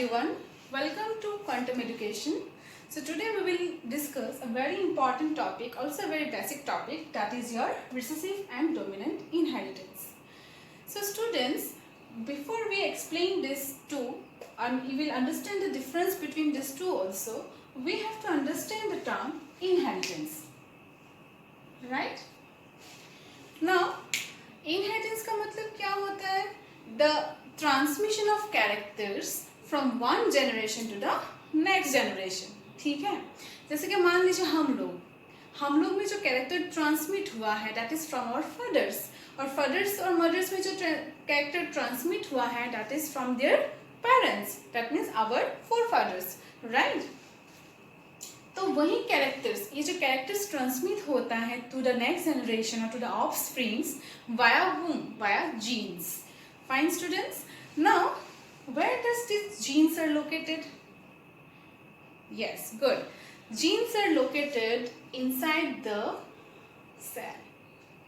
everyone, welcome to Quantum Education. So today we will discuss a very important topic, also a very basic topic, that is your recessive and dominant inheritance. So students, before we explain this two and we will understand the difference between these two also, we have to understand the term inheritance, right? Now inheritance का मतलब क्या होता है? The transmission of characters from one generation to the next generation. ठीक है, जैसे कि मान लीजिए हम लोग में जो कैरेक्टर ट्रांसमिट हुआ है that is from our fathers, और फादर्स और मदर्स में जो कैरेक्टर ट्रांसमिट हुआ है that is from their parents, that means our forefathers, right? तो वही कैरेक्टर्स, ये जो कैरेक्टर्स ट्रांसमिट होता है टू द नेक्स्ट जनरेशन और to the offsprings via whom? Via genes. Fine students. Now, where does these genes are located? Yes, good. Genes are located inside the cell.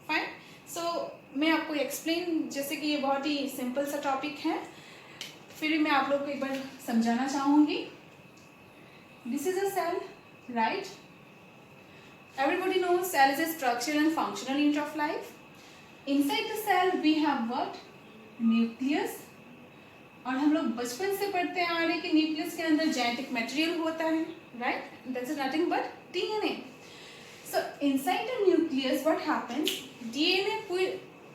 Fine. So, मैं आपको explain, जैसे कि ये बहुत ही simple सा topic है, फिर मैं आप लोग को एक बार समझाना चाहूँगी. This is a cell, right? Everybody knows cell is a structure and functional unit of life. Inside the cell we have what? Nucleus. और हम लोग बचपन से पढ़ते आ रहे हैं कि न्यूक्लियस के अंदर जेनेटिक मटेरियल होता है, right? That's nothing but DNA. So inside the nucleus what happens, DNA कोई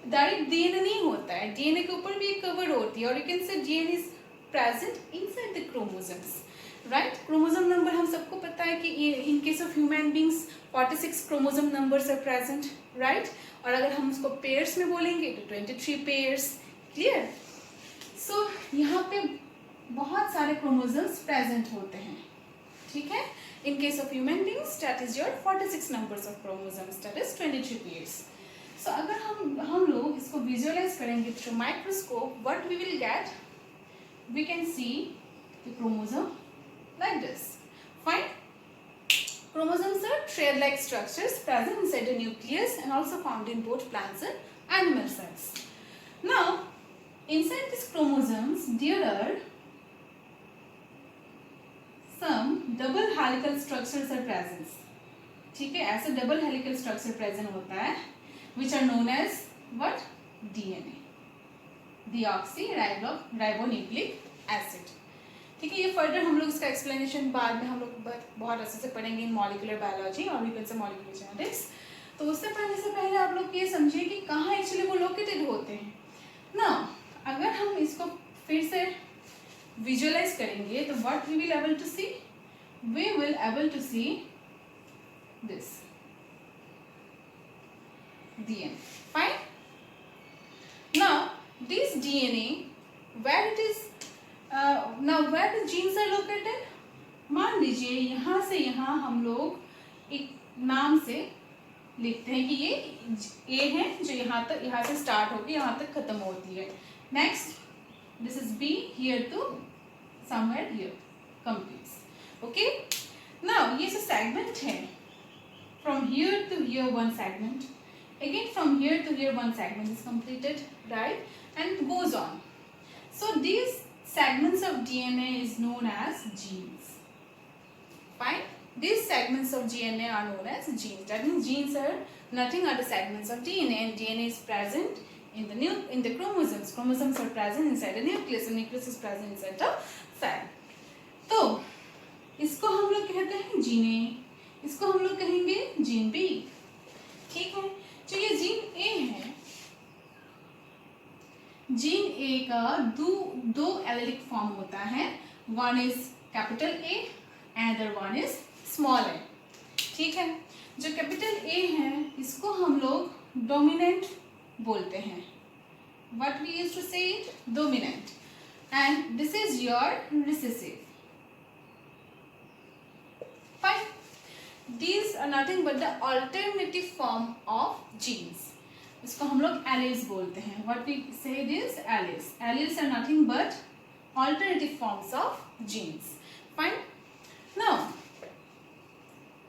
डायरेक्ट डीएनए नहीं होता है, डीएनए के ऊपर भी एक कवर होती है, और you can say DNA is present inside the chromosomes, right? Chromosome number हम सबको पता है कि in case of human beings 46 chromosome numbers are present, right? और अगर हम उसको पेयर्स में बोलेंगे तो 23 पेयर्स. क्लियर? सो यहाँ पे बहुत सारे क्रोमोसोम्स प्रेजेंट होते हैं, ठीक है? In case of human beings that is your 46 numbers of chromosomes, that is 23 pairs. So अगर हम लोग इसको विजुअलाइज करेंगे through microscope, what we will get, we can see the chromosome like this. Fine. Chromosomes are thread-like structures present inside the nucleus and also found in both plants and animal cells. Now, inside these chromosomes, there are some double helical structures are present. ठीक है, ऐसे double helical structure present होता है, which are known as what? DNA, deoxyribonucleic acid. ठीक है, ये further हम लोग इसका एक्सप्लेनेशन बाद में हम लोग बहुत अच्छे से पढ़ेंगे इन मॉलिक्यूलर बायोलॉजी और we can say molecular genetics. तो उससे पहले आप लोग ये समझिए कि कहाँ एक्चुअली वो लोकेटेड होते हैं ना. अगर हम इसको फिर से विजुअलाइज करेंगे तो what we will able to see, we will able to see this DNA. Fine. Now this DNA, where it is now where the genes are located? मान लीजिए यहाँ से यहाँ हम लोग एक नाम से लिखते हैं कि ये A है जो यहाँ से स्टार्ट होगी यहाँ तक खत्म होती है. Next this is B, here to somewhere here completes. Okay. Now ये जो segment है, from here to here one segment, again from here to here one segment is completed, right? And goes on. So these segments of DNA is known as genes. Fine. These segments of DNA are known as genes. That means genes are nothing but the segments of DNA, and DNA is present in the chromosomes. Chromosomes are present inside the nucleus, and nucleus is present inside the cell. तो इसको हम लोग कहते हैं जीने, इसको हम लोग कहेंगे जीन बी. ठीक है, जो ये जीन ए है, जीन ए का दो एलेलिक फॉर्म होता है. One is capital A and other one is small A. ठीक है, जो कैपिटल ए है इसको हम लोग डोमिनेंट बोलते हैं. व्हाट वी यूज टू से it? Dominant. And this is your recessive. Fine. These are nothing but the alternative form of genes. इसको हम लोग एलील्स बोलते हैं. What we say is alleles. Alleles are nothing but alternative forms of genes. Fine. Now,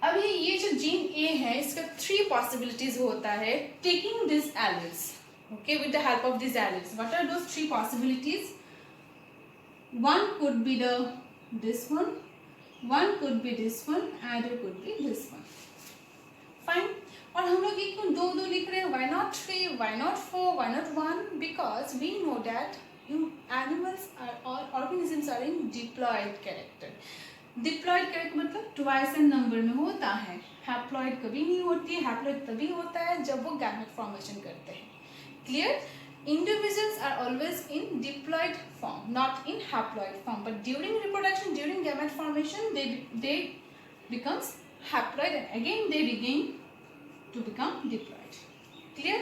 अभी ये जो gene A है इसका 3 possibilities होता है taking these alleles. Okay, with the help of these alleles. What are those 3 possibilities? one could be this one could be this one, and it could be this one. Fine. और हम लोग ये क्यों दो लिख रहे हैं? Why not 3? Why not 4? Why not 1? Because we know that animals or organisms are in diploid character. Diploid character मतलब twice and number में होता है. Haploid कभी नहीं होती है. Haploid तभी होता है जब वो gamete formation करते हैं. Clear? Individuals are always in diploid form, not in haploid form. But during reproduction, during gamete formation, they becomes haploid and again they regain to become diploid. Clear?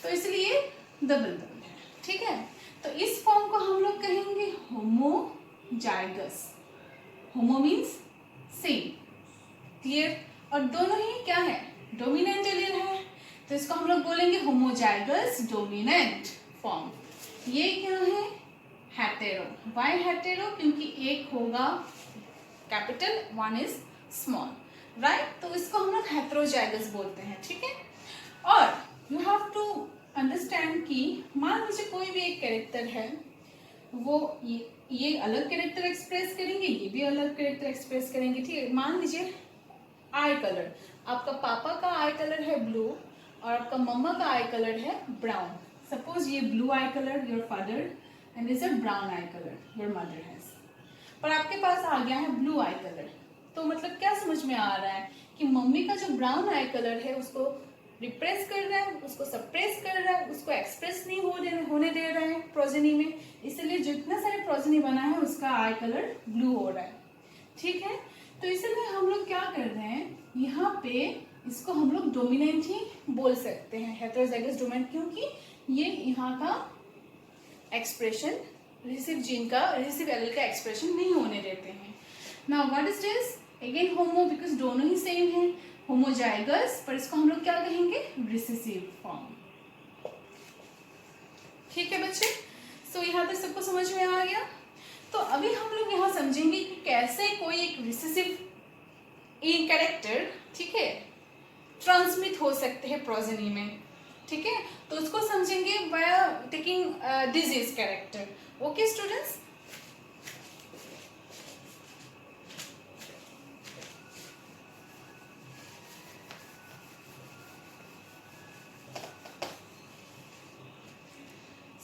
तो इसलिए double है. ठीक है. तो इस form को हम लोग कहेंगे होमोजाइगस. होमो मीन्स सेम. क्लियर? और दोनों ही क्या है? डोमिनेंट एलील है. तो इसको हम लोग बोलेंगे होमोजाइगस डोमिनेंट फॉर्म. ये क्या है? हेटेरो. Why hetero? क्योंकि एक होगा capital, one is small. Right? तो इसको हम लोग हेटेरोजाइगस बोलते हैं. ठीक है. और यू हैव टू अंडरस्टैंड कि मान लीजिए कोई भी एक कैरेक्टर है, वो ये अलग कैरेक्टर एक्सप्रेस करेंगे, ये भी अलग कैरेक्टर एक्सप्रेस करेंगे. ठीक है. मान लीजिए आई कलर, आपका पापा का आई कलर है ब्लू और आपका मम्मा का आई कलर है ब्राउन. सपोज ये blue I colour your father and is a brown I colour your mother has. पर आपके पास आ गया है ब्लू आई कलर. तो मतलब क्या समझ में आ रहा है कि मम्मी का जो ब्राउन आई कलर है उसको रिप्रेस कर रहा है, उसको सप्रेस कर रहा है, उसको एक्सप्रेस नहीं होने दे रहा है प्रोजेनी में. इसलिए जितना सारे प्रोजेनी बना है उसका आई कलर ब्लू हो रहा है. ठीक है. तो इसलिए हम लोग क्या कर रहे हैं, यहाँ पे इसको हम लोग डोमिनेंट ही बोल सकते हैं, हेटेरोजाइगस डोमिनेंट, क्योंकि ये यहाँ का एक्सप्रेशन रिसीव जीन का, रिसीव एलील का एक्सप्रेशन नहीं होने देते हैं. Now what is this? Again homo, because दोनों ही सेम है. होमोजाइगस, पर इसको हम लोग क्या कहेंगे? Recessive form. ठीक है बच्चे. सो यहाँ तक सबको समझ में आ गया. तो अभी हम लोग यहाँ समझेंगे कि कैसे कोई एक रिसेसिव कैरेक्टर, ठीक है, ट्रांसमिट हो सकते हैं प्रोजेनी में. ठीक है. तो उसको समझेंगे by taking disease character. Okay students.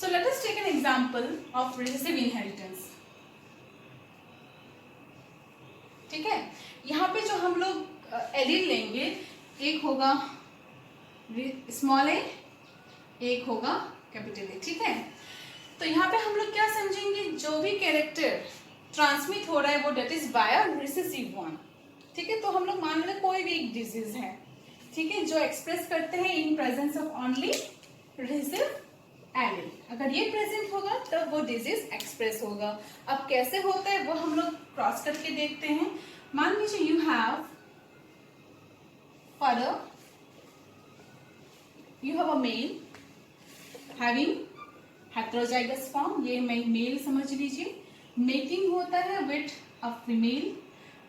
So let us take an example of recessive inheritance. ठीक है. यहाँ पे जो हम लोग एलील लेंगे, एक होगा स्मॉल ए, एक होगा कैपिटल ए. ठीक है. तो यहाँ पे हम लोग क्या समझेंगे, जो भी कैरेक्टर ट्रांसमिट हो रहा है वो that is by recessive one. ठीक है. तो हम लोग मान लें कोई भी एक डिजीज है, ठीक है, जो एक्सप्रेस करते हैं in presence of only recessive allele. अगर ये प्रेजेंट होगा तब वो डिजीज एक्सप्रेस होगा. अब कैसे होता है वो हम लोग क्रॉस करके देखते हैं. मान लीजिए you have father, you have a male having heterozygous form. ये मेल समझ लीजिए. मेटिंग होता है with a female,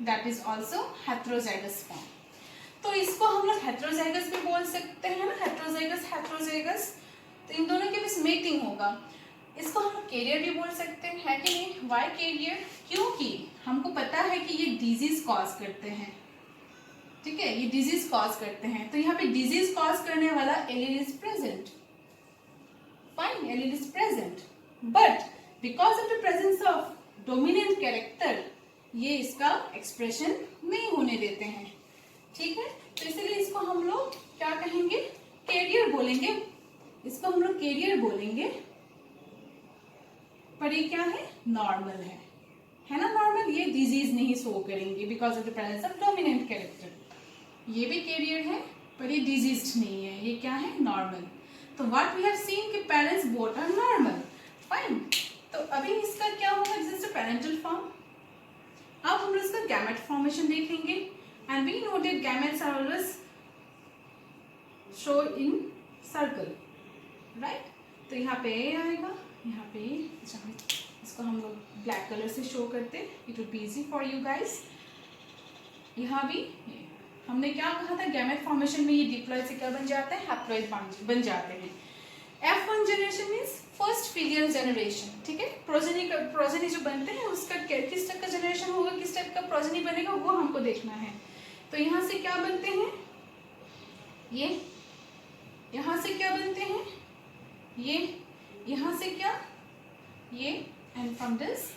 that is also heterozygous form. तो इसको हम लोग हेटेरोजाइगस भी बोल सकते हैं ना, हेटेरोजाइगस. तो इन दोनों के बीच मेटिंग होगा. इसको हम लोग कैरियर भी बोल सकते हैं, है कि नहीं? Why carrier? क्योंकि हमको पता है कि ये डिजीज कॉज करते हैं. ठीक है. ये डिजीज कॉज करते हैं. तो यहाँ पे डिजीज कॉज करने वाला allele is present. Fine, allele is present, but because of the presence of dominant character ये इसका एक्सप्रेशन नहीं होने देते हैं. ठीक है. तो इसलिए इसको हम लोग क्या कहेंगे? कैरियर बोलेंगे. इसको हम लोग कैरियर बोलेंगे, पर ये क्या है? नॉर्मल है ना? नॉर्मल. ये डिजीज नहीं शो करेंगे because of the presence of dominant character. ये भी कैरियर है पर ये डिजीज नहीं है. ये क्या है? नॉर्मल. तो व्हाट वी हैव सीन कि parents both are normal. Fine. तो अभी इसका क्या होगा? This is a parental form. अब हम इसका गैमेट फॉर्मेशन देखेंगे and we know that gametes are always show in circle. Right. तो यहाँ पे ए आएगा, यहाँ पे इसको हम लोग ब्लैक कलर से शो करते, it would be easy for you guys. यहाँ भी हमने क्या कहा था? गैमेट फॉर्मेशन में ये डिप्लॉइड से क्या बन जाते हैं? हैप्लॉइड बन जाते हैं. F1 generation means first filial generation, ठीक है। प्रोजेनी जो बनते हैं उसका किस टाइप का जनरेशन होगा, किस टाइप का प्रोजेनी बनेगा वो हमको देखना है। तो यहाँ से क्या बनते हैं, ये यहाँ से क्या बनते हैं, ये यहाँ से क्या, ये, एंड फ्रॉम दिस,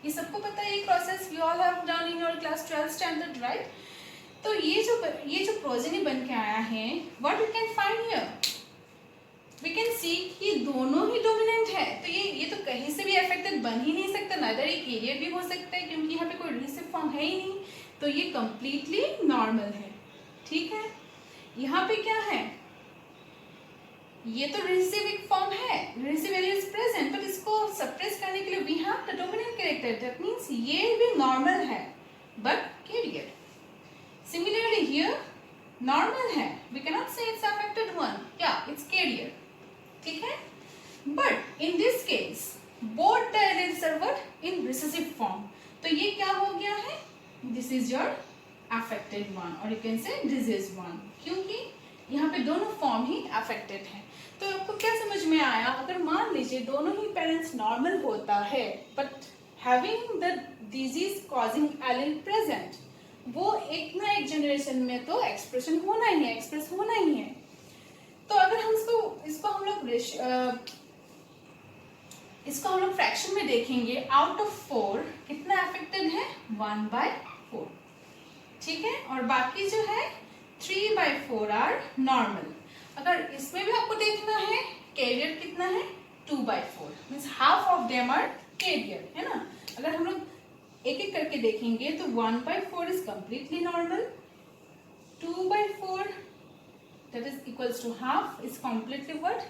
ये सबको पता है ये process, we all have done in your class 12 standard, right. तो ये जो प्रोजेनी बन के आया है, what we can find here, we can see कि दोनों ही डोमिनेंट है। तो ये तो कहीं से भी अफेक्टेड बन ही नहीं सकता, नाइदर ये कैरियर भी हो सकता है क्योंकि यहाँ पे कोई रिसेसिव फॉर्म है ही नहीं, तो ये कंप्लीटली नॉर्मल है, ठीक है। यहाँ पे क्या है, ये तो रिसीविंग फॉर्म है, receive allele is present, but इसको सप्रेस करने के लिए we have the dominant character, that means ये भी नॉर्मल है but carrier. Similarly here normal है, we can not say it's affected one, या इट्स कैरियर, ठीक है। But in this case both the alleles are what in recessive form, तो ये क्या हो गया है, this is your affected one, और यू कैन से डिजीज वन, क्योंकि यहाँ पे दोनों फॉर्म ही अफेक्टेड है। तो आपको क्या समझ में आया, अगर मान लीजिए दोनों ही पेरेंट्स नॉर्मल होता है but having the disease causing allele present, वो एक ना एक जनरेशन में तो एक्सप्रेशन होना ही है, एक्सप्रेस होना ही है। तो अगर हम इसको हम लोग फ्रैक्शन में देखेंगे, आउट ऑफ 4 कितना अफेक्टेड है, 1/4, ठीक है, और बाकी जो है 3/4 आर नॉर्मल। अगर इसमें भी आपको देखना है कैरियर कितना है, 2/4, means half of them are carrier, है ना। अगर हम लोग एक एक करके देखेंगे तो 1/4 is completely normal, 2/4 that is equals to half is completely what,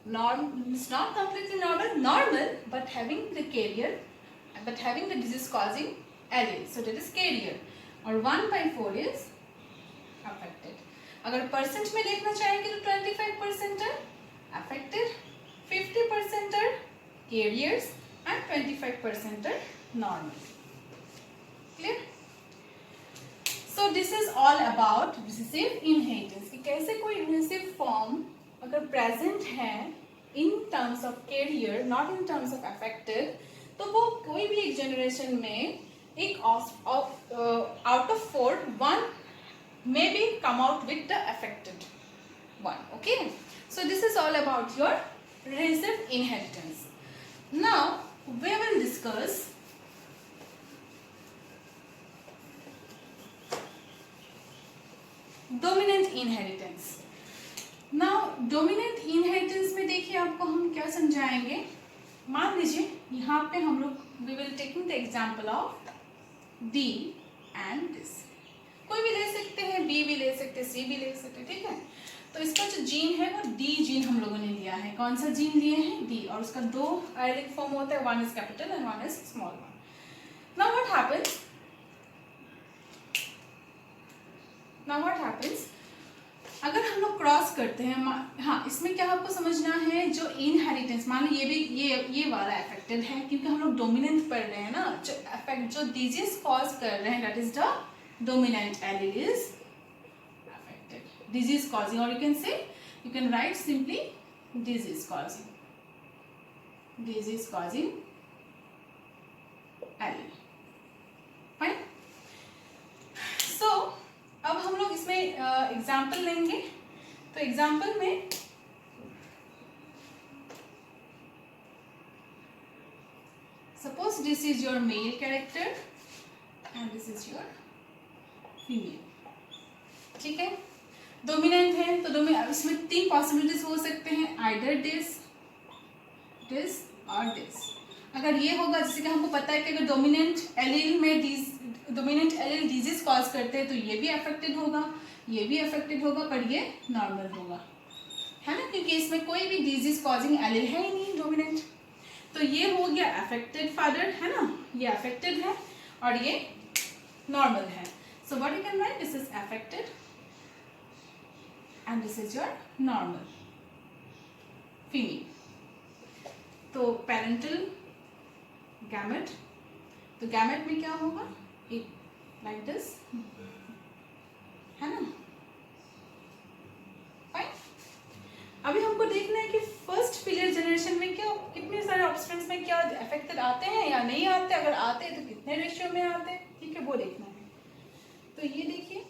it's not completely normal but having the carrier, but having the disease causing allele, so that is carrier, और 1/4 is affected। अगर percent में देखना चाहेंगे तो 25% are affected, 50% are carriers and 25% are normal, clear। So this is all about recessive inheritance, कि कैसे कोई recessive form अगर present है in terms of carrier, not in terms of affected, तो वो कोई भी एक generation में एक out of 4 one maybe come out with the affected one, okay। So this is all about your recessive inheritance। Now we will discuss dominant inheritance. Now dominant inheritance में देखिए आपको हम क्या समझाएंगे, मान लीजिए यहाँ पे हम लोग we will taking the example of D and this, कोई भी ले सकते हैं, बी भी ले सकते हैं, सी भी ले सकते हैं, ठीक है। तो इसका जो जीन है वो डी जीन हम लोगों ने लिया है, कौन सा जीन लिए हैं, डी, और उसका 2 एलिक फॉर्म होता है, one is capital and one is small one. Now what happens अगर हम लोग क्रॉस करते हैं, हाँ इसमें क्या आपको समझना है, जो इनहेरिटेंस, मान लो ये वाला अफेक्टेड है क्योंकि हम लोग डोमिनेंट पढ़ रहे हैं ना, जो डिजीज कॉज कर रहे हैं that is the dominant allele is affected, disease causing, और you can write simply disease causing allele, fine. So अब हम लोग इसमें एग्जाम्पल लेंगे, तो एग्जाम्पल में suppose this is your male character and this is your female, ठीक है। डोमिनेंट है तो इसमें 3 पॉसिबिलिटीज हो सकते हैं, आइदर दिस और दिस। अगर ये होगा, जैसे कि हमको पता है कि अगर डोमिनेंट एलील डिजीज कॉज करते हैं तो ये भी अफेक्टेड होगा, ये भी अफेक्टेड होगा, पर ये नॉर्मल होगा, है ना, क्योंकि इसमें कोई भी डिजीज कॉजिंग एलील है ही नहीं डोमिनेंट। तो ये हो गया अफेक्टेड फादर, है ना, ये अफेक्टेड है और ये नॉर्मल है। So what you can right, this is affected and this is your normal female. तो पेरेंटल गैमेट, तो गैमेट में क्या होगा, एक लाइक दिस, है ना, फाइन। अभी हमको देखना है कि फर्स्ट फिलियल जनरेशन में क्या कितने सारे ऑफस्प्रिंग्स में क्या अफेक्टेड आते हैं या नहीं आते, अगर आते हैं तो कितने रेशियो में आते हैं, ठीक है, वो देखना है। तो ये देखिए,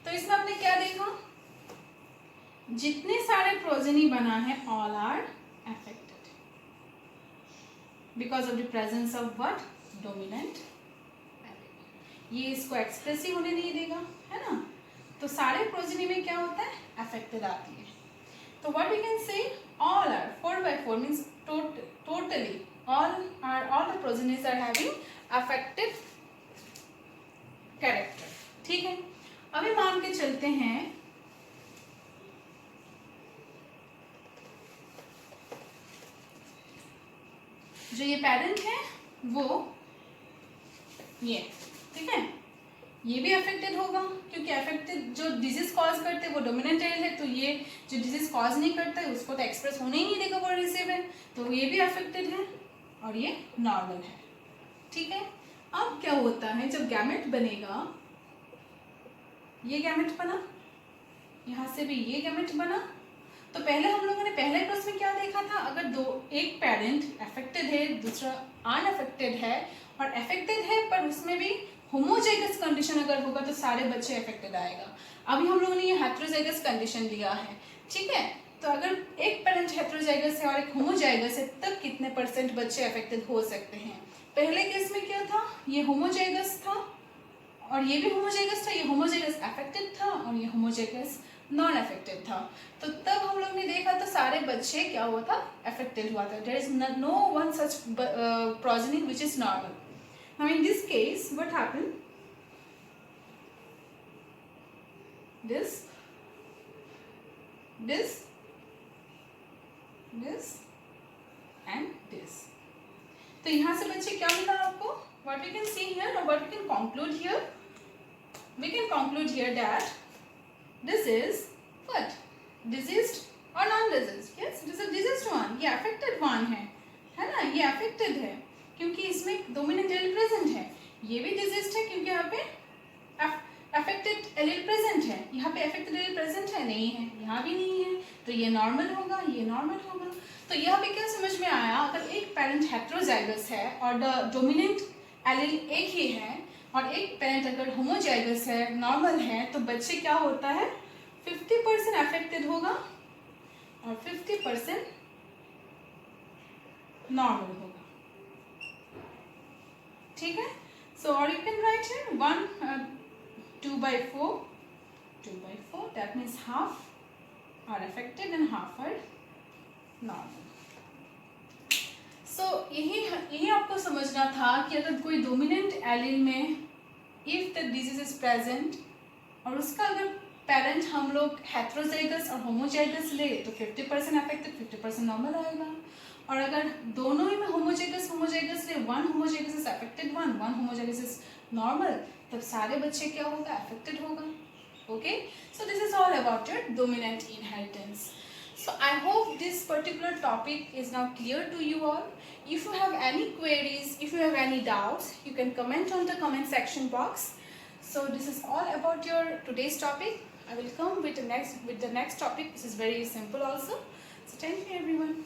तो इसमें आपने क्या देखा, जितने सारे प्रोजेनी बना है all are affected because of the presence of what, dominant. ये इसको एक्सप्रेसिव होने नहीं देगा, है ना। तो सारे प्रोजेनी में क्या होता है, अफेक्टेड आती है। तो what we can say, all are 4/4 means totally all the progenies are having affected character, ठीक है। अभी मान के चलते हैं जो ये पेरेंट है वो ये, ठीक है, ये भी अफेक्टेड होगा क्योंकि अफेक्टेड जो डिजीज कॉज करते हैं वो डोमिनेंट एलील है, तो ये जो डिजीज कॉज नहीं करता है उसको तो एक्सप्रेस होने ही नहीं देगा वो रिसीव है, तो ये भी अफेक्टेड है और ये नॉर्मल है, ठीक है। अब क्या होता है, जब गैमेट बनेगा, ये गैमेट बना, यहाँ से भी ये गैमेट बना, तो पहले हम लोगों ने पहले केस में क्या देखा था, अगर एक पेरेंट अफेक्टेड है दूसरा अनअफेक्टेड है, और अफेक्टेड है पर उसमें भी होमोजाइगस कंडीशन अगर होगा तो सारे बच्चे अफेक्टेड आएगा। अभी हम लोगों ने ये हेटेरोजाइगस कंडीशन लिया है, ठीक है। तो अगर एक पेरेंट हेटेरोजाइगस है और एक होमोजाइगस है तब कितने % बच्चे अफेक्टेड हो सकते हैं। पहले केस में क्या था, ये होमोजाइगस था और ये भी होमोजाइगस था, ये होमोजाइगस अफेक्टेड था और ये होमोजाइगस नॉन अफेक्टेड था, तो तब हम लोग ने देखा तो सारे बच्चे क्या हुआ था, अफेक्टेड हुआ था। There is no one such progeny which is normal. Now in this case what happened, this and this। तो यहाँ से बच्चे क्या मिला आपको, what we can see here or what we can conclude here, we can conclude here that this is what, diseased or non-diseased, yes this is diseased one, ये affected one है ना, ये affected है क्योंकि इसमें dominant allele present है, ये भी diseased है क्योंकि यहाँ पे affected allele present है, यहाँ पे affected allele present है नहीं है, यहाँ भी नहीं है, तो ये नॉर्मल होगा, ये नॉर्मल होगा। तो यहाँ पे क्या समझ में आया, अगर एक पेरेंट हेटेरोजाइगस है और डोमिनेंट एलील एक ही है और एक पेरेंट अगर होमोजाइगस है, नॉर्मल है, तो बच्चे क्या होता है 50% अफेक्टेड होगा और 50% नॉर्मल होगा, ठीक है। सो और you can right here 2/4 that means half are affected and half are normal। so यही आपको समझना था कि अगर कोई डोमिनेंट एलील में if the disease is present और उसका अगर पेरेंट हम लोग हेटेरोजाइगस और होमोजाइगस ले तो 50% अफेक्टेड 50% नॉर्मल आएगा, और अगर दोनों ही में होमोजाइगस ले, one homozygous is affected one homozygous is normal, तब सारे बच्चे क्या होगा, अफेक्टेड होगा। Okay, so this is all about your dominant inheritance. So I hope this particular topic is now clear to you all. If you have any queries, if you have any doubts, you can comment on the comment section box. So this is all about your today's topic. I will come with the next topic. This is very simple also. So thank you everyone.